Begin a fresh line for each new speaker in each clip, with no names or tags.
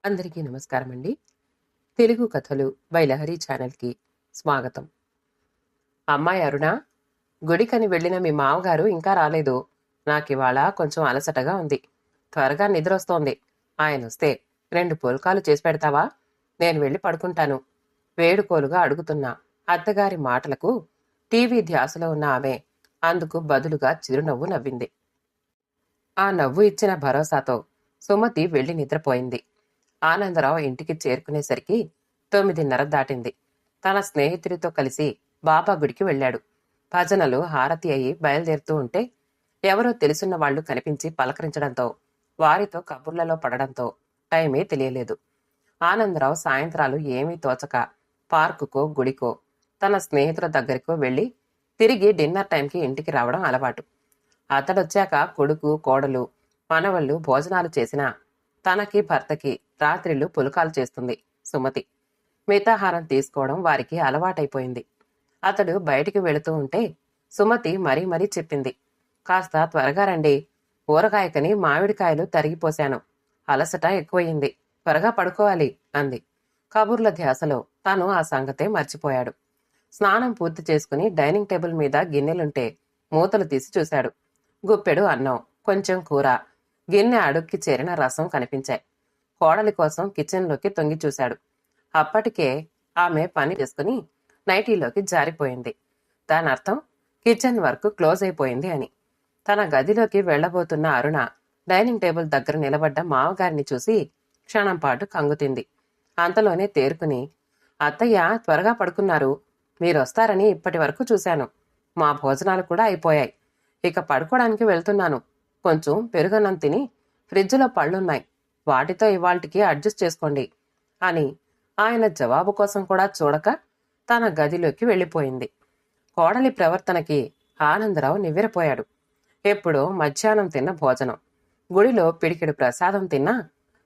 అందరికీ నమస్కారం అండి. తెలుగు కథలు బై లహరి ఛానల్కి స్వాగతం. అమ్మాయి అరుణ, గుడికని వెళ్ళిన మీ మామగారు ఇంకా రాలేదు. నాకివాళ కొంచెం అలసటగా ఉంది. త్వరగా నిద్రొస్తోంది. ఆయనొస్తే 2 పుల్కాలు చేసి పెడతావా? నేను వెళ్ళి పడుకుంటాను. వేడుకోలుగా అడుగుతున్నా అత్తగారి మాటలకు టీవీ ధ్యాసలో ఉన్న ఆమె అందుకు బదులుగా చిరునవ్వు నవ్వింది. ఆ నవ్వు ఇచ్చిన భరోసాతో సుమతి వెళ్ళి నిద్రపోయింది. ఆనందరావు ఇంటికి చేరుకునేసరికి 9:30 దాటింది. తన స్నేహితుడితో కలిసి బాబా గుడికి వెళ్ళాడు. భజనలు హారతి అయి బయలుదేరుతూ ఉంటే ఎవరో తెలుసున్న వాళ్లు కనిపించి పలకరించడంతో, వారితో కబుర్లలో పడడంతో టైమే తెలియలేదు. ఆనందరావు సాయంత్రాలు ఏమీ తోచక పార్కుకో గుడికో తన స్నేహితుల దగ్గరికో వెళ్ళి తిరిగి డిన్నర్ టైంకి ఇంటికి రావడం అలవాటు. అతడొచ్చాక కొడుకు, కోడలు, మనవళ్ళు భోజనాలు చేసినా తనకి భర్తకి రాత్రిళ్ళు పులకాలు చేస్తుంది సుమతి. మితాహారం తీసుకోవడం వారికి అలవాటైపోయింది. అతడు బయటికి వెళుతూ ఉంటే సుమతి మరీ మరీ చెప్పింది, కాస్త త్వరగా రండి, ఊరగాయకని మామిడికాయలు తరిగిపోశాను, అలసట ఎక్కువయింది, త్వరగా పడుకోవాలి అంది. కబుర్ల ధ్యాసలో తాను ఆ సంగతే మర్చిపోయాడు. స్నానం పూర్తి చేసుకుని డైనింగ్ టేబుల్ మీద గిన్నెలుంటే మూతలు తీసి చూశాడు. గుప్పెడు అన్నం, కొంచెం కూర, గిన్నె అడుక్కి చేరిన రసం కనిపించాయి. కోడలి కోసం కిచెన్లోకి తొంగి చూశాడు. అప్పటికే ఆమె పని చేసుకుని నైటీలోకి జారిపోయింది. దానర్థం కిచెన్ వర్క్ క్లోజ్ అయిపోయింది అని. తన గదిలోకి వెళ్లబోతున్న అరుణ డైనింగ్ టేబుల్ దగ్గర నిలబడ్డ మామగారిని చూసి క్షణం పాటు కంగుతింది. అంతలోనే తేరుకుని, అత్తయ్య త్వరగా పడుకున్నారు, మీరొస్తారని ఇప్పటి వరకు చూశాను. మా భోజనాలు కూడా అయిపోయాయి. ఇక పడుకోవడానికి వెళ్తున్నాను. కొంచెం పెరుగన్నం తిని ఫ్రిడ్జ్లో పళ్ళున్నాయి, వాటితో ఇవాల్టికి అడ్జస్ట్ చేసుకోండి అని ఆయన జవాబు కోసం కూడా చూడక తన గదిలోకి వెళ్ళిపోయింది. కోడలి ప్రవర్తనకి ఆనందరావు నివ్వెరపోయాడు. ఎప్పుడో మధ్యాహ్నం తిన్న భోజనం, గుడిలో పిడికెడు ప్రసాదం తిన్నా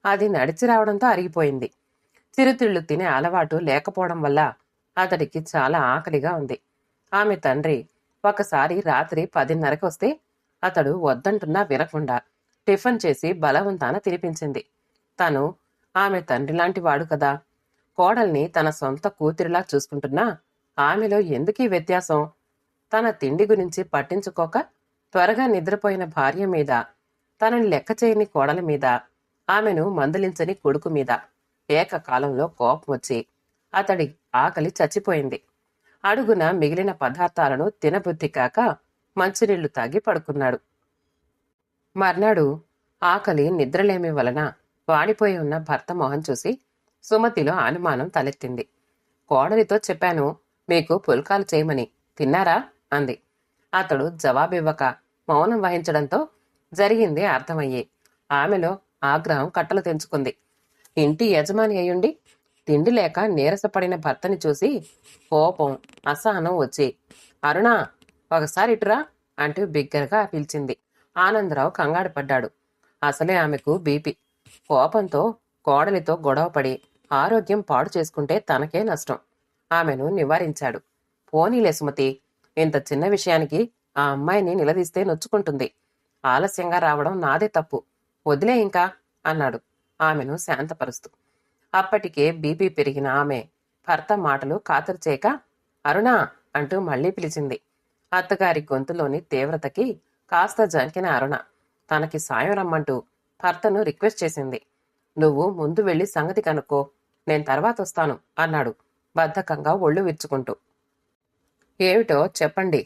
అది నడిచి రావడంతో అరిగిపోయింది. చిరుతిళ్లు తినే అలవాటు లేకపోవడం వల్ల అతడికి చాలా ఆకలిగా ఉంది. ఆమె తండ్రి ఒకసారి రాత్రి 10:30కి వస్తే అతడు వద్దంటున్నా వినకుండా టిఫిన్ చేసి బలవంతాన తినిపించింది. తను ఆమె తండ్రిలాంటి వాడు కదా. కోడల్ని తన సొంత కూతురిలా చూసుకుంటున్నా ఆమెలో ఎందుకీ వ్యత్యాసం? తన తిండి గురించి పట్టించుకోక త్వరగా నిద్రపోయిన భార్య మీద, తనని లెక్క చేయని కోడల మీద, ఆమెను మందలించని కొడుకు మీద ఏకకాలంలో కోపం వచ్చి అతడి ఆకలి చచ్చిపోయింది. అడుగున మిగిలిన పదార్థాలను తినబుద్ధి కాక మంచినీళ్లు తాగి పడుకున్నాడు. మర్నాడు ఆకలి నిద్రలేమి వలన వాడిపోయి ఉన్న భర్త మొహం చూసి సుమతిలో అనుమానం తలెత్తింది. కోడలితో చెప్పాను మీకు పుల్కాలు చేయమని, తిన్నారా అంది. అతడు జవాబివ్వక మౌనం వహించడంతో జరిగింది అర్థమయ్యి ఆమెలో ఆగ్రహం కట్టలు తెంచుకుంది. ఇంటి యజమాని అయ్యుండి తిండి లేక నీరసపడిన భర్తని చూసి కోపం, అసహనం వచ్చి, అరుణా, ఒకసారి ఇటురా అంటూ బిగ్గరగా పిలిచింది. ఆనందరావు కంగారు పడ్డాడు. అసలే ఆమెకు బీపీ. కోపంతో కోడలితో గొడవపడి ఆరోగ్యం పాడు చేసుకుంటే తనకే నష్టం. ఆమెను నివారించాడు. పోనీలే సుమతి, ఇంత చిన్న విషయానికి ఆ అమ్మాయిని నిలదీస్తే నొచ్చుకుంటుంది. ఆలస్యంగా రావడం నాదే తప్పు, వదిలే ఇంకా అన్నాడు ఆమెను శాంతపరుస్తూ. అప్పటికే బీపీ పెరిగిన ఆమె భర్త మాటలు ఖాతరు చేయక అరుణా అంటూ మళ్లీ పిలిచింది. అత్తగారి గొంతులోని తీవ్రతకి కాస్త జంకిన అరుణ తనకి సాయం రమ్మంటూ భర్తను రిక్వెస్ట్ చేసింది. నువ్వు ముందు వెళ్ళి సంగతి కనుక్కో, నేను తర్వాత వస్తాను అన్నాడు బద్ధకంగా ఒళ్ళు విరుచుకుంటూ. ఏమిటో చెప్పండి,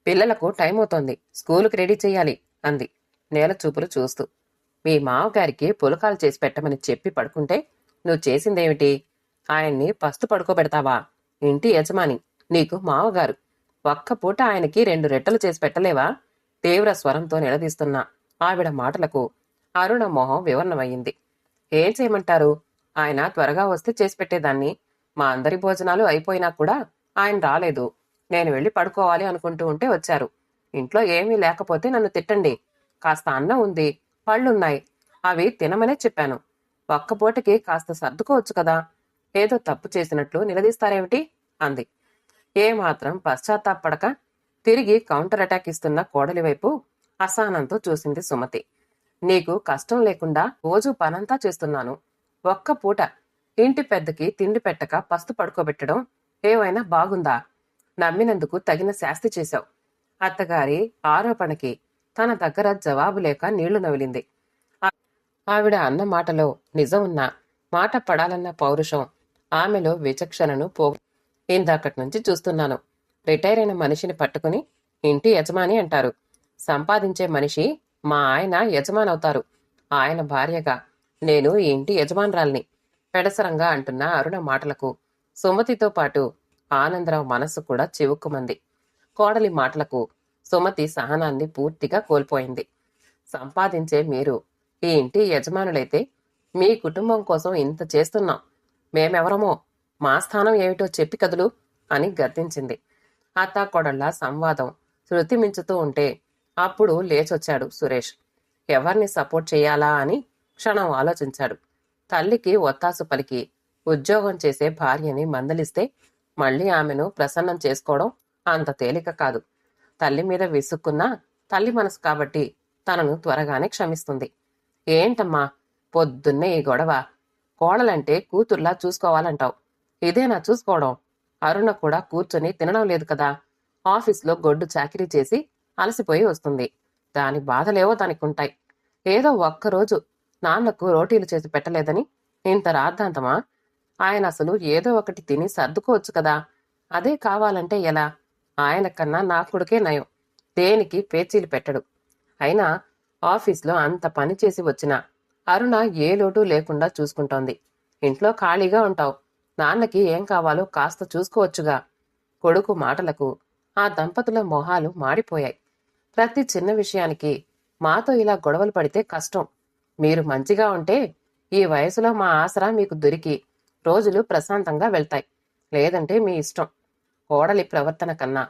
పిల్లలకు టైం అవుతోంది, స్కూలుకి రెడీ చెయ్యాలి అంది నేల చూపులు చూస్తూ. మీ మావగారికి పులకాలు చేసి పెట్టమని చెప్పి పడుకుంటే నువ్వు చేసిందేమిటి? ఆయన్ని పస్తు పడుకోబెడతావా? ఇంటి యజమాని, నీకు మావగారు. ఒక్క పూట ఆయనకి 2 రెట్టలు చేసి పెట్టలేవా? తీవ్ర స్వరంతో నిలదీస్తున్న ఆవిడ మాటలకు అరుణ మొహం వివరణమయ్యింది. ఏం చేయమంటారు? ఆయన త్వరగా వస్తే చేసి పెట్టేదాన్ని. మా అందరి భోజనాలు అయిపోయినా కూడా ఆయన రాలేదు. నేను వెళ్ళి పడుకోవాలి అనుకుంటూ ఉంటే వచ్చారు. ఇంట్లో ఏమీ లేకపోతే నన్ను తిట్టండి. కాస్త అన్నం ఉంది, పళ్ళున్నాయి, అవి తినమనే చెప్పాను. ఒక్కపూటకి కాస్త సర్దుకోవచ్చు కదా. ఏదో తప్పు చేసినట్లు నిలదీస్తారేమిటి అంది. ఏమాత్రం పశ్చాత్తాపడక తిరిగి కౌంటర్ అటాక్ ఇస్తున్న కోడలి వైపు అసహనంతో చూసింది సుమతి. నీకు కష్టం లేకుండా రోజు పనంతా చేస్తున్నాను, ఒక్క పూట ఇంటి పెద్దకి తిండి పెట్టక పస్తు పడుకోబెట్టడం ఏమైనా బాగుందా? నమ్మినందుకు తగిన శాస్తి చేశావు. అత్తగారి ఆరోపణకి తన దగ్గర జవాబు లేక నీళ్లు నవిలింది. ఆవిడ అన్న మాటలో నిజం ఉన్నా మాట పడాలన్న పౌరుషం ఆమెలో విచక్షణను ఇందాకటి నుంచి చూస్తున్నాను. రిటైర్ అయిన మనిషిని పట్టుకుని ఇంటి యజమాని అంటారు. సంపాదించే మనిషి మా ఆయన యజమానవుతారు. ఆయన భార్యగా నేను ఈ ఇంటి యజమానురాల్ని పెడసరంగా అంటున్న అరుణ మాటలకు సుమతితో పాటు ఆనందరావు మనస్సు కూడా చివుక్కుమంది. కోడలి మాటలకు సుమతి సహనాన్ని పూర్తిగా కోల్పోయింది. సంపాదించే మీరు ఈ ఇంటి యజమానులైతే మీ కుటుంబం కోసం ఇంత చేస్తున్నాం. మేమెవరమో మా స్థానం ఏమిటో చెప్పి కదులు అని గద్దించింది. అత్తాకోడళ్ల సంవాదం శృతి మించుతూ ఉంటే అప్పుడు లేచొచ్చాడు సురేష్. ఎవరిని సపోర్ట్ చేయాలా అని క్షణం ఆలోచించాడు. తల్లికి ఒత్తాసు పలికి ఉద్యోగం చేసే భార్యని మందలిస్తే మళ్లీ ఆమెను ప్రసన్నం చేసుకోవడం అంత తేలిక కాదు. తల్లి మీద విసుక్కున్నా తల్లి మనసు కాబట్టి తనను త్వరగానే క్షమిస్తుంది. ఏంటమ్మా పొద్దున్నే ఈ గొడవ? కోడలంటే కూతుర్లా చూసుకోవాలంటావు. ఇదేనా చూసుకోవడం? అరుణ కూడా కూర్చొని తినడం లేదు కదా. ఆఫీస్లో గొడ్డు చాకిరీ చేసి అలసిపోయి వస్తుంది. దాని బాధలేవో దానికుంటాయి. ఏదో ఒక్కరోజు నాన్నకు రోటీలు చేసి పెట్టలేదని ఇంత రాద్ధాంతమా? ఆయన అసలు ఏదో ఒకటి తిని సర్దుకోవచ్చు కదా. అదే కావాలంటే ఎలా? ఆయన కన్నా నా కొడుకే నయం. దేనికి పేచీలు పెట్టడు. అయినా ఆఫీస్లో అంత పని చేసి వచ్చినా అరుణ ఏ లోటు లేకుండా చూసుకుంటోంది. ఇంట్లో ఖాళీగా ఉంటావు. నాన్నకి ఏం కావాలో కాస్త చూసుకోవచ్చుగా. కొడుకు మాటలకు ఆ దంపతుల మొహాలు మాడిపోయాయి. ప్రతి చిన్న విషయానికి మాతో ఇలా గొడవలు పడితే కష్టం. మీరు మంచిగా ఉంటే ఈ వయసులో మా ఆసరా మీకు దొరికి రోజులు ప్రశాంతంగా వెళ్తాయి. లేదంటే మీ ఇష్టం. కోడలి ప్రవర్తన కన్నా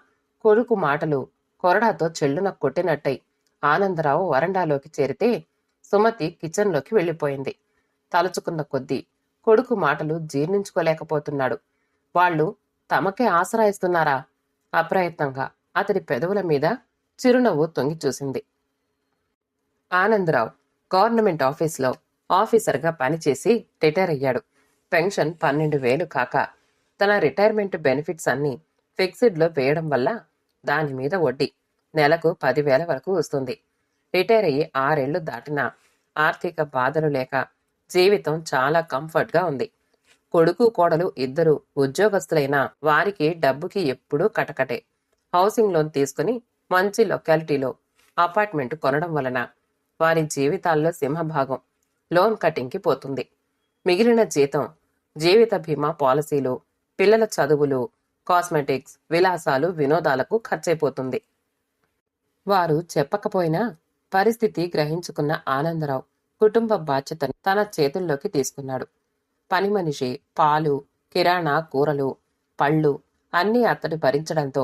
కొడుకు మాటలు కొరడాతో చెల్లున కొట్టినట్టయి ఆనందరావు వరండాలోకి చేరితే సుమతి కిచెన్లోకి వెళ్ళిపోయింది. తలుచుకున్న కొద్దీ కొడుకు మాటలు జీర్ణించుకోలేకపోతున్నాడు. వాళ్ళు తమకే ఆసరా ఇస్తున్నారా? అప్రయత్నంగా అతడి పెదవుల మీద చిరునవ్వు తొంగి చూసింది. ఆనందరావు గవర్నమెంట్ ఆఫీస్లో ఆఫీసర్గా పనిచేసి రిటైర్ అయ్యాడు. పెన్షన్ 12,000 కాక తన రిటైర్మెంట్ బెనిఫిట్స్ అన్నీ ఫిక్స్డ్లో వేయడం వల్ల దాని మీద వడ్డీ నెలకు 10,000 వరకు వస్తుంది. రిటైర్ అయ్యి 6 ఏళ్లు దాటినా ఆర్థిక బాధలు లేక జీవితం చాలా కంఫర్ట్గా ఉంది. కొడుకు కోడలు ఇద్దరు ఉద్యోగస్తులైనా వారికి డబ్బుకి ఎప్పుడూ కటకటే. హౌసింగ్ లోన్ తీసుకుని మంచి లొకాలిటీలో అపార్ట్మెంట్ కొనడం వలన వారి జీవితాల్లో సింహభాగం లోన్ కటింగ్కి పోతుంది. మిగిలిన జీతం జీవిత బీమా పాలసీలు, పిల్లల చదువులు, కాస్మెటిక్స్, విలాసాలు, వినోదాలకు ఖర్చయిపోతుంది. వారు చెప్పకపోయినా పరిస్థితి గ్రహించుకున్న ఆనందరావు కుటుంబ బాధ్యతను తన చేతుల్లోకి తీసుకున్నాడు. పని మనిషి, పాలు, కిరాణా, కూరలు, పళ్ళు అన్నీ అతడు భరించడంతో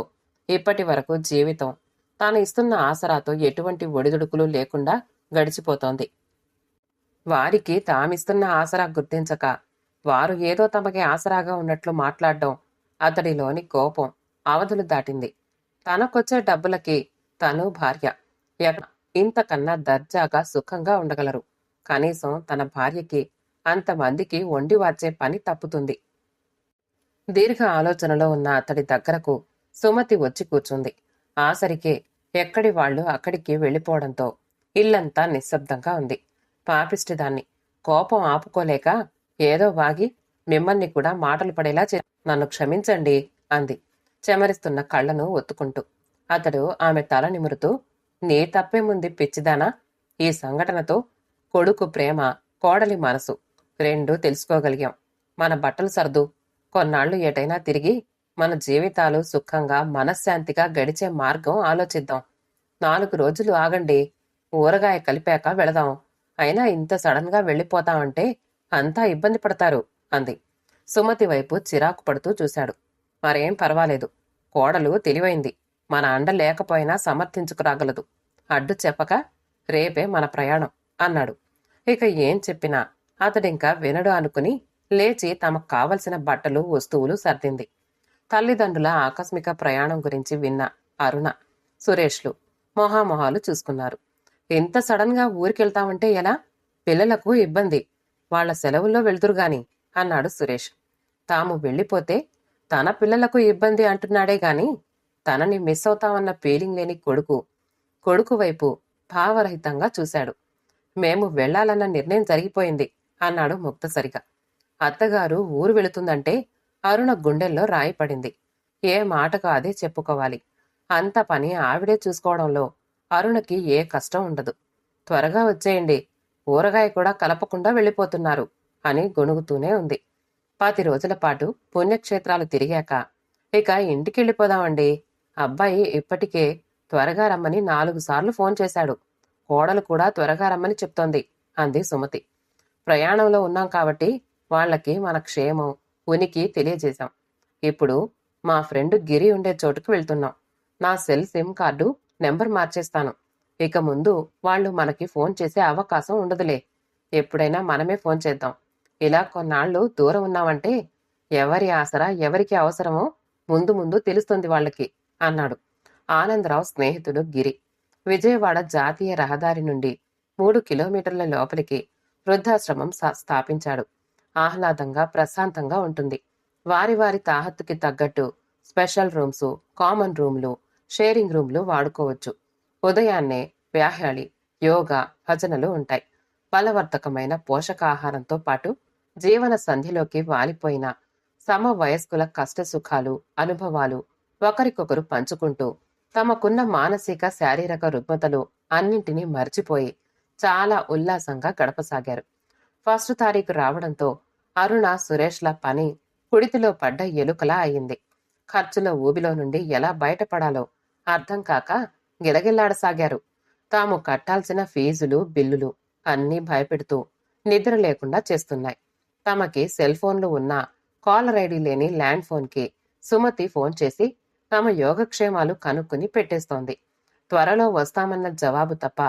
ఇప్పటి వరకు జీవితం తాను ఇస్తున్న ఆసరాతో ఎటువంటి ఒడిదుడుకులు లేకుండా గడిచిపోతోంది. వారికి తామిస్తున్న ఆసరా గుర్తించక వారు ఏదో తమకి ఆసరాగా ఉన్నట్లు మాట్లాడడం అతడిలోని కోపం అవధులు దాటింది. తనకొచ్చే డబ్బులకి తను భార్య ఇంతకన్నా దర్జాగా సుఖంగా ఉండగలరు. కనీసం తన భార్యకి అంతమందికి వండి వార్చే పని తప్పుతుంది. దీర్ఘ ఆలోచనలో ఉన్న అతడి దగ్గరకు సుమతి వచ్చి కూర్చుంది. ఆసరికే ఎక్కడి వాళ్ళు అక్కడికి వెళ్ళిపోవడంతో ఇల్లంతా నిశ్శబ్దంగా ఉంది. పాపిష్టిదాన్ని కోపం ఆపుకోలేక ఏదో వాగి మిమ్మల్ని కూడా మాటలు పడేలా నన్ను క్షమించండి అంది చెమరిస్తున్న కళ్ళను ఒత్తుకుంటూ. అతడు ఆమె తల నిమురుతూ, నీ తప్పేముంది పిచ్చిదానా? ఈ సంఘటనతో కొడుకు ప్రేమ, కోడలి మనసు రెండూ తెలుసుకోగలిగాం. మన బట్టలు సర్దు. కొన్నాళ్లు ఎటైనా తిరిగి మన జీవితాలు సుఖంగా మనశ్శాంతిగా గడిచే మార్గం ఆలోచిద్దాం. 4 రోజులు ఆగండి. ఊరగాయ కలిపాక వెళదాం. అయినా ఇంత సడన్ గా వెళ్ళిపోతామంటే అంతా ఇబ్బంది పడతారు అంది. సుమతి వైపు చిరాకు పడుతూ చూశాడు. మరేం పర్వాలేదు. కోడలు తెలివైంది. మన అండ లేకపోయినా సమర్థించుకురాగలదు. అడ్డు చెప్పక రేపే మన ప్రయాణం అన్నాడు. ఇక ఏం చెప్పినా అతడింకా వినడు అనుకుని లేచి తమకు కావలసిన బట్టలు, వస్తువులు సర్దింది. తల్లిదండ్రుల ఆకస్మిక ప్రయాణం గురించి విన్న అరుణ, సురేష్లు మొహామొహాలు చూసుకున్నారు. ఇంత సడన్ గా ఊరికెళ్తామంటే ఎలా? పిల్లలకు ఇబ్బంది. వాళ్ళ సెలవుల్లో వెళ్తురుగాని అన్నాడు సురేష్. తాము వెళ్ళిపోతే తన పిల్లలకు ఇబ్బంది అంటున్నాడే గాని తనని మిస్ అవుతామన్న ఫీలింగ్ లేని కొడుకు వైపు భావరహితంగా చూశాడు. మేము వెళ్లాలన్న నిర్ణయం జరిగిపోయింది అన్నాడు ముక్తసరిగా. అత్తగారు ఊరు వెళుతుందంటే అరుణ గుండెల్లో రాయి పడింది. ఏ మాటకు అదే చెప్పుకోవాలి. అంత పని ఆవిడే చూసుకోవడంలో అరుణకి ఏ కష్టం ఉండదు. త్వరగా వచ్చేయండి, ఊరగాయ కూడా కలపకుండా వెళ్ళిపోతున్నారు అని గొణుగుతూనే ఉంది. 10 రోజుల పాటు పుణ్యక్షేత్రాలు తిరిగాక ఇక ఇంటికెళ్ళిపోదామండి. అబ్బాయి ఇప్పటికే త్వరగా రమ్మని 4 సార్లు ఫోన్ చేశాడు. కోడలు కూడా త్వరగా రమ్మని చెప్తోంది అంది సుమతి. ప్రయాణంలో ఉన్నాం కాబట్టి వాళ్ళకి మన క్షేమం ఉనికి తెలియజేశాం. ఇప్పుడు మా ఫ్రెండ్ గిరి ఉండే చోటుకు వెళ్తున్నాం. నా సెల్ సిమ్ కార్డు నెంబర్ మార్చేస్తాను. ఇక ముందు వాళ్ళు మనకి ఫోన్ చేసే అవకాశం ఉండదులే. ఎప్పుడైనా మనమే ఫోన్ చేద్దాం. ఇలా కొన్నాళ్లు దూరం ఉన్నామంటే ఎవరి ఆసరా ఎవరికి అవసరమో ముందు ముందు తెలుస్తుంది వాళ్ళకి అన్నాడు ఆనందరావు స్నేహితుడు గిరి. విజయవాడ జాతీయ రహదారి నుండి 3 కిలోమీటర్ల లోపలికి వృద్ధాశ్రమం స్థాపించాడు. ఆహ్లాదంగా ప్రశాంతంగా ఉంటుంది. వారి వారి తాహత్తుకి తగ్గట్టు స్పెషల్ రూమ్స్, కామన్ రూమ్లు, షేరింగ్ రూమ్లు వాడుకోవచ్చు. ఉదయాన్నే వ్యాయాలి, యోగా, భజనలు ఉంటాయి. బలవర్ధకమైన పోషకాహారంతో పాటు జీవన సంధిలోకి వాలిపోయిన సమవయస్కుల కష్టసుఖాలు, అనుభవాలు ఒకరికొకరు పంచుకుంటూ తమకున్న మానసిక శారీరక రుగ్మతలు అన్నింటినీ మర్చిపోయి చాలా ఉల్లాసంగా గడపసాగారు. 1 తారీఖు రావడంతో అరుణ, సురేష్ల పని కుడితిలో పడ్డ ఎలుకలా అయింది. ఖర్చుల ఊబిలో నుండి ఎలా బయటపడాలో అర్థం కాక గిలగిల్లాడసాగారు. తాము కట్టాల్సిన ఫీజులు, బిల్లులు అన్నీ భయపెడుతూ నిద్ర లేకుండా చేస్తున్నాయి. తమకి సెల్ ఫోన్లు ఉన్నా కాలర్ ఐడి లేని ల్యాండ్ ఫోన్కి సుమతి ఫోన్ చేసి తమ యోగక్షేమాలు కనుక్కుని పెట్టేస్తోంది. త్వరలో వస్తామన్న జవాబు తప్ప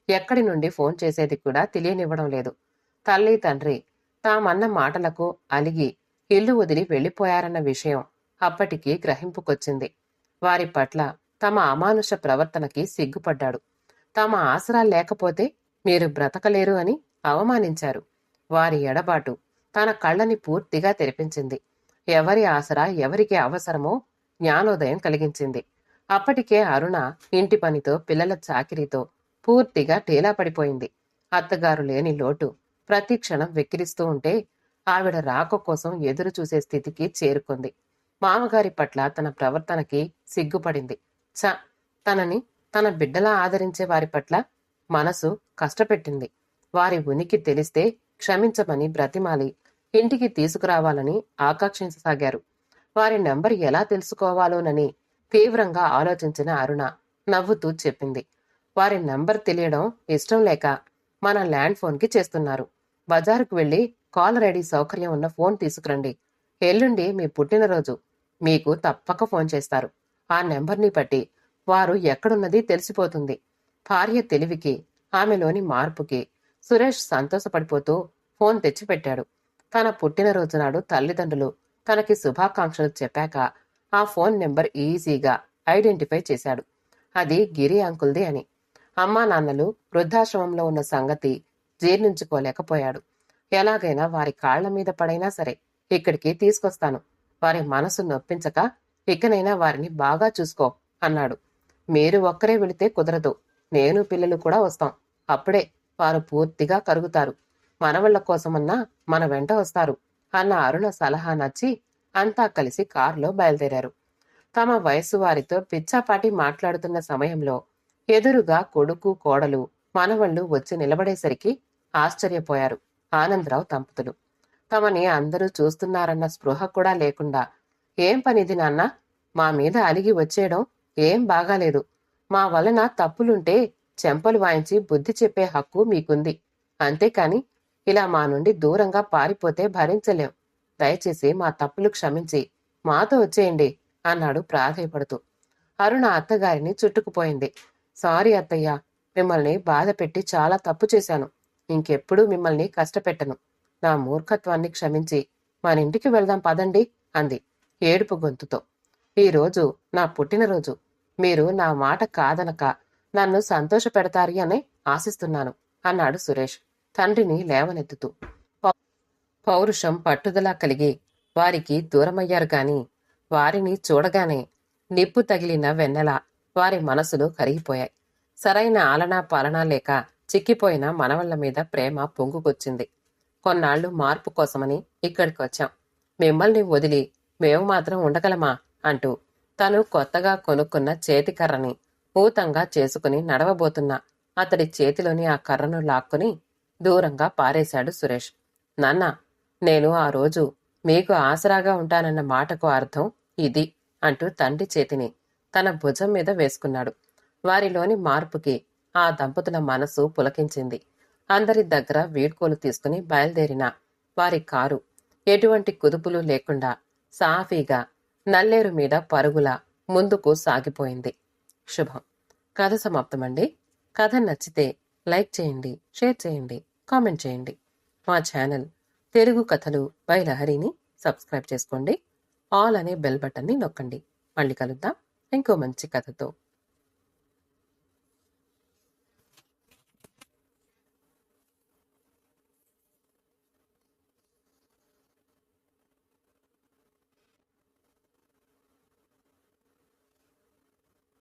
ఎక్కడి నుండి ఫోన్ చేసేది కూడా తెలియనివ్వడం లేదు. తల్లి, తండ్రి తామన్న మాటలకు అలిగి ఇల్లు వదిలి వెళ్లిపోయారన్న విషయం అప్పటికి గ్రహింపుకొచ్చింది. వారి పట్ల తమ అమానుష ప్రవర్తనకి సిగ్గుపడ్డాడు. తమ ఆసరా లేకపోతే మీరు బ్రతకలేరు అని అవమానించారు. వారి ఎడబాటు తన కళ్ళని పూర్తిగా తెరిపించింది. ఎవరి ఆసరా ఎవరికి అవసరమో జ్ఞానోదయం కలిగించింది. అప్పటికే అరుణ ఇంటి పనితో, పిల్లల చాకిరీతో పూర్తిగా టేలా పడిపోయింది. అత్తగారు లేని లోటు ప్రతి క్షణం వెక్కిరిస్తూ ఉంటే ఆవిడ రాక కోసం ఎదురు చూసే స్థితికి చేరుకుంది. మామగారి పట్ల తన ప్రవర్తనకి సిగ్గుపడింది. తనని తన బిడ్డలా ఆదరించే వారి పట్ల మనసు కష్టపెట్టింది. వారి ఉనికి తెలిస్తే క్షమించమని బ్రతిమాలి ఇంటికి తీసుకురావాలని ఆకాంక్షించసాగారు. వారి నెంబర్ ఎలా తెలుసుకోవాలోనని తీవ్రంగా ఆలోచించిన అరుణ నవ్వుతూ చెప్పింది. వారి నెంబర్ తెలియడం ఇష్టం లేక మన ల్యాండ్ ఫోన్కి చేస్తున్నారు. బజారుకు వెళ్లి కాలర్ ఐడి సౌకర్యం ఉన్న ఫోన్ తీసుకురండి. ఎల్లుండి మీ పుట్టినరోజు. మీకు తప్పక ఫోన్ చేస్తారు. ఆ నెంబర్ని బట్టి వారు ఎక్కడున్నది తెలిసిపోతుంది. భార్య తెలివికి, ఆమెలోని మార్పుకి సురేష్ సంతోషపడిపోతూ ఫోన్ తెచ్చిపెట్టాడు. తన పుట్టినరోజు నాడు తల్లిదండ్రులు తనకి శుభాకాంక్షలు చెప్పాక ఆ ఫోన్ నెంబర్ ఈజీగా ఐడెంటిఫై చేశాడు. అది గిరి అంకుల్ది అని. అమ్మా నాన్నలు వృద్ధాశ్రమంలో ఉన్న సంగతి జీర్ణించుకోలేకపోయాడు. ఎలాగైనా వారి కాళ్ల మీద పడైనా సరే ఇక్కడికి తీసుకొస్తాను. వారి మనసు నొప్పించక ఇకనైనా వారిని బాగా చూసుకో అన్నాడు. మీరు ఒక్కరే వెళితే కుదరదు. నేను, పిల్లలు కూడా వస్తాం. అప్పుడే వారు పూర్తిగా కరుగుతారు. మనవళ్ల కోసమన్నా మన వెంట వస్తారు అన్న అరుణ సలహా నచ్చి అంతా కలిసి కారులో బయలుదేరారు. తమ వయస్సు వారితో పిచ్చాపాటి మాట్లాడుతున్న సమయంలో ఎదురుగా కొడుకు, కోడలు, మనవళ్లు వచ్చి నిలబడేసరికి ఆశ్చర్యపోయారు ఆనందరావు దంపతులు. తమని అందరూ చూస్తున్నారన్న స్పృహ కూడా లేకుండా, ఏం పనిది నాన్న? మా మీద అలిగి వచ్చేయడం ఏం బాగాలేదు. మా వలన తప్పులుంటే చెంపలు వాయించి బుద్ధి చెప్పే హక్కు మీకుంది. అంతేకాని ఇలా మా నుండి దూరంగా పారిపోతే భరించలేం. దయచేసి మా తప్పులు క్షమించి మాతో వచ్చేయండి అన్నాడు ప్రాధేయపడుతూ. అరుణ అత్తగారిని చుట్టుకుపోయింది. సారీ అత్తయ్య, మిమ్మల్ని బాధ పెట్టి చాలా తప్పు చేశాను. ఇంకెప్పుడూ మిమ్మల్ని కష్టపెట్టను. నా మూర్ఖత్వాన్ని క్షమించి మన ఇంటికి వెళ్దాం పదండి అంది ఏడుపు గొంతుతో. ఈరోజు నా పుట్టినరోజు. మీరు నా మాట కాదనక నన్ను సంతోష పెడతారు అని ఆశిస్తున్నాను అన్నాడు సురేష్ తండ్రిని లేవనెత్తుతూ. పౌరుషం పట్టుదల కలిగి వారికి దూరమయ్యారు గాని వారిని చూడగానే నిప్పు తగిలిన వెన్నెల వారి మనసులు కరిగిపోయాయి. సరైన ఆలనా పాలనా లేక చిక్కిపోయిన మనవళ్ల మీద ప్రేమ పొంగుకొచ్చింది. కొన్నాళ్లు మార్పు కోసమని ఇక్కడికొచ్చాం. మిమ్మల్ని వదిలి మేము మాత్రం ఉండగలమా అంటూ తను కొత్తగా కొనుక్కున్న చేతికర్రని ఊతంగా చేసుకుని నడవబోతున్న అతడి చేతిలోని ఆ కర్రను లాక్కుని దూరంగా పారేశాడు సురేష్. నాన్న, నేను ఆ రోజు మీకు ఆసరాగా ఉంటానన్న మాటకు అర్థం ఇది అంటూ తండ్రి చేతిని తన భుజం మీద వేసుకున్నాడు. వారిలోని మార్పుకి ఆ దంపతుల మనసు పులకించింది. అందరి దగ్గర వీడ్కోలు తీసుకుని బయలుదేరిన వారి కారు ఎటువంటి కుదుపులు లేకుండా సాఫీగా నల్లేరు మీద పరుగులా ముందుకు సాగిపోయింది. శుభం. కథ సమాప్తమండి. కథ నచ్చితే లైక్ చేయండి, షేర్ చేయండి, కామెంట్ చేయండి. మా ఛానల్ తెలుగు కథలు బై లహరిని సబ్స్క్రైబ్ చేసుకోండి. ఆల్ అనే బెల్ బటన్ని నొక్కండి. మళ్ళీ కలుద్దాం ఇంకో మంచి కథతో.